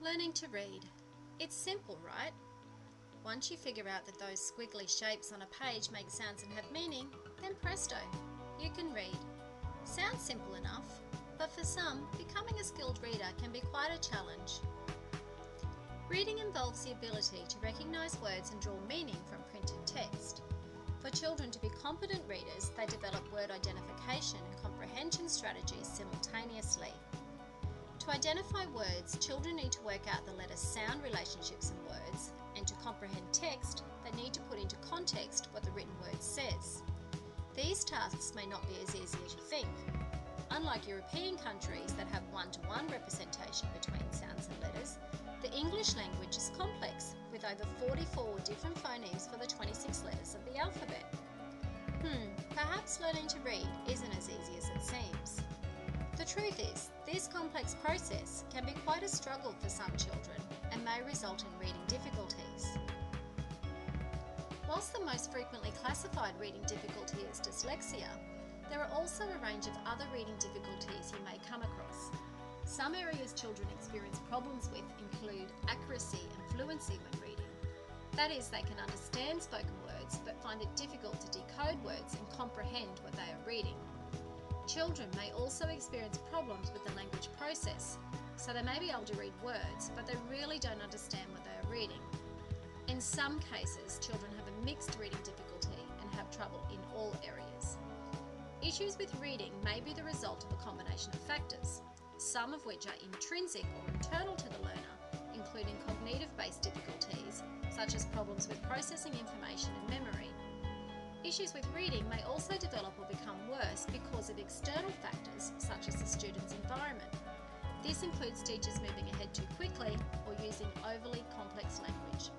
Learning to read. It's simple, right? Once you figure out that those squiggly shapes on a page make sounds and have meaning, then presto, you can read. Sounds simple enough, but for some, becoming a skilled reader can be quite a challenge. Reading involves the ability to recognise words and draw meaning from printed text. For children to be competent readers, they develop word identification and comprehension strategies simultaneously. To identify words, children need to work out the letter-sound relationships in words, and to comprehend text, they need to put into context what the written word says. These tasks may not be as easy as you think. Unlike European countries that have one-to-one representation between sounds and letters, the English language is complex, with over 44 different phonemes for the 26 letters of the alphabet. Perhaps learning to read isn't as easy as it seems. The truth is, this complex process can be quite a struggle for some children and may result in reading difficulties. Whilst the most frequently classified reading difficulty is dyslexia, there are also a range of other reading difficulties you may come across. Some areas children experience problems with include accuracy and fluency when reading. That is, they can understand spoken words but find it difficult to decode words and comprehend what they are reading. Children may also experience problems with the language process, so they may be able to read words, but they really don't understand what they are reading. In some cases, children have a mixed reading difficulty and have trouble in all areas. Issues with reading may be the result of a combination of factors, some of which are intrinsic or internal to the learner, including cognitive-based difficulties, such as problems with processing information and memory. Issues with reading may also develop or become worse because of external factors such as the student's environment. This includes teachers moving ahead too quickly or using overly complex language.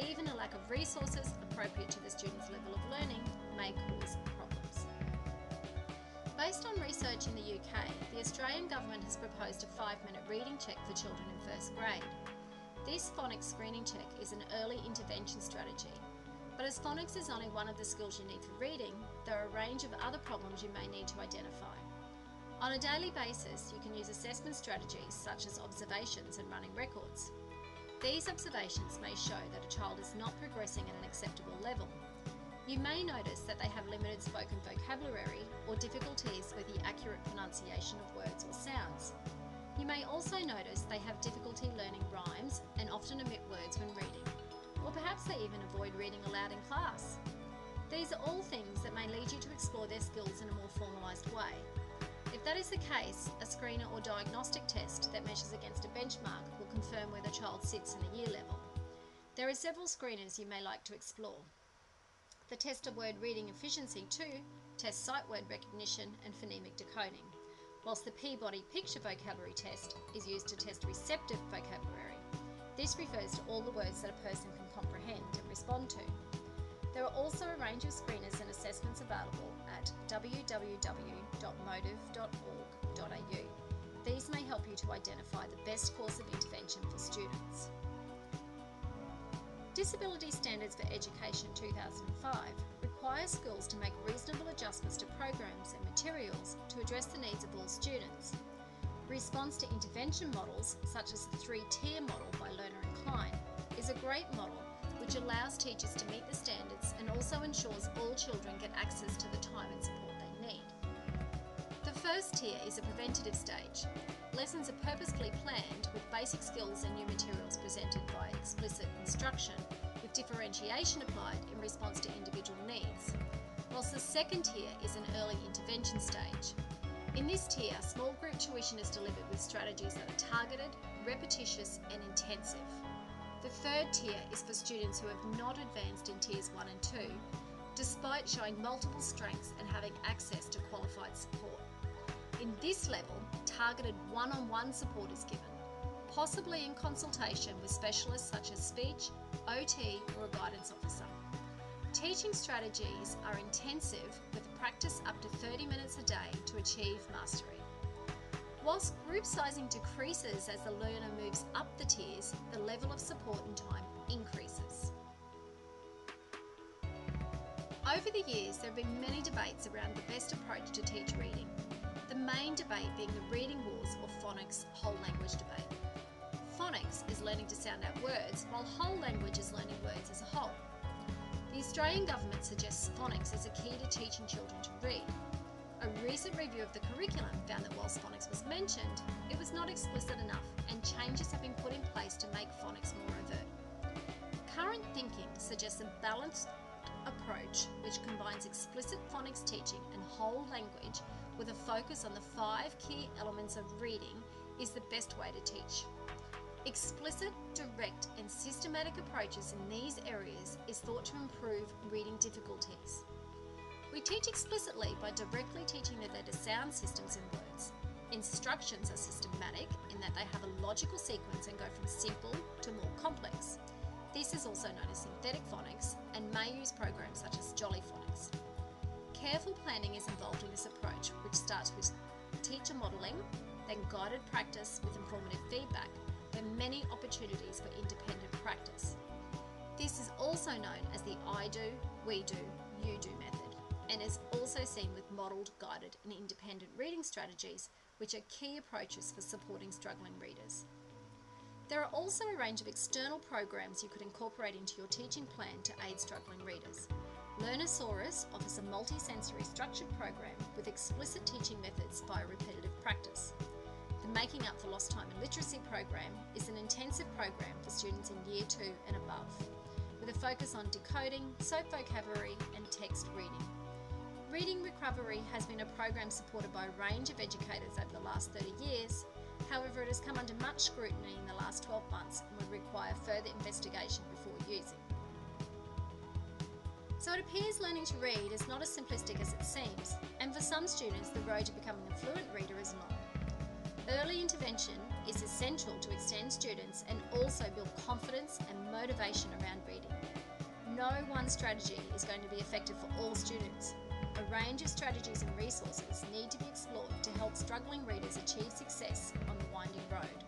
Even a lack of resources appropriate to the student's level of learning may cause problems. Based on research in the UK, the Australian Government has proposed a 5-minute reading check for children in first grade. This phonics screening check is an early intervention strategy. But as phonics is only one of the skills you need for reading, there are a range of other problems you may need to identify. On a daily basis, you can use assessment strategies such as observations and running records. These observations may show that a child is not progressing at an acceptable level. You may notice that they have limited spoken vocabulary or difficulties with the accurate pronunciation of words or sounds. You may also notice they have difficulty learning rhymes and often omit words when reading. Or perhaps they even avoid reading aloud in class. These are all things that may lead you to explore their skills in a more formalised way. If that is the case, a screener or diagnostic test that measures against a benchmark will confirm where the child sits in a year level. There are several screeners you may like to explore. The Test of Word Reading Efficiency 2 tests sight word recognition and phonemic decoding, whilst the Peabody Picture Vocabulary Test is used to test receptive vocabulary. This refers to all the words that a person can comprehend and respond to. There are also a range of screeners and assessments available at www.motive.org.au. These may help you to identify the best course of intervention for students. Disability Standards for Education 2005 require schools to make reasonable adjustments to programs and materials to address the needs of all students. Response to intervention models, such as the 3-tier model by Lerner and Klein, is a great model which allows teachers to meet the standards and also ensures all children get access to the time and support they need. The first tier is a preventative stage. Lessons are purposefully planned with basic skills and new materials presented by explicit instruction, with differentiation applied in response to individual needs. Whilst the second tier is an early intervention stage. In this tier, small group tuition is delivered with strategies that are targeted, repetitious and intensive. The third tier is for students who have not advanced in tiers 1 and 2, despite showing multiple strengths and having access to qualified support. In this level, targeted one-on-one support is given, possibly in consultation with specialists such as speech, OT or a guidance officer. Teaching strategies are intensive with practice up to 30 minutes a day to achieve mastery. Whilst group sizing decreases as the learner moves up the tiers, the level of support and time increases. Over the years, there have been many debates around the best approach to teach reading. The main debate being the reading wars or phonics whole language debate. Phonics is learning to sound out words, while whole language is learning words as a whole. The Australian Government suggests phonics as a key to teaching children to read. A recent review of the curriculum found that whilst phonics was mentioned, it was not explicit enough, and changes have been put in place to make phonics more overt. Current thinking suggests a balanced approach which combines explicit phonics teaching and whole language with a focus on the 5 key elements of reading is the best way to teach. Explicit, direct and systematic approaches in these areas is thought to improve reading difficulties. We teach explicitly by directly teaching the letter sound systems in words. Instructions are systematic in that they have a logical sequence and go from simple to more complex. This is also known as synthetic phonics and may use programs such as Jolly Phonics. Careful planning is involved in this approach, which starts with teacher modelling, then guided practice with informative feedback, then many opportunities for independent practice. This is also known as the I do, we do, you do method, and is also seen with modelled, guided and independent reading strategies, which are key approaches for supporting struggling readers. There are also a range of external programs you could incorporate into your teaching plan to aid struggling readers. Learnosaurus offers a multi-sensory structured program with explicit teaching methods via repetitive practice. The Making Up for Lost Time and Literacy program is an intensive program for students in Year 2 and above, with a focus on decoding, SOAP vocabulary and text reading. Reading Recovery has been a program supported by a range of educators over the last 30 years. However, it has come under much scrutiny in the last 12 months and would require further investigation before using. So it appears learning to read is not as simplistic as it seems, and for some students the road to becoming a fluent reader is long. Early intervention is essential to extend students and also build confidence and motivation around reading. No one strategy is going to be effective for all students. A range of strategies and resources need to be explored to help struggling readers achieve success on the winding road.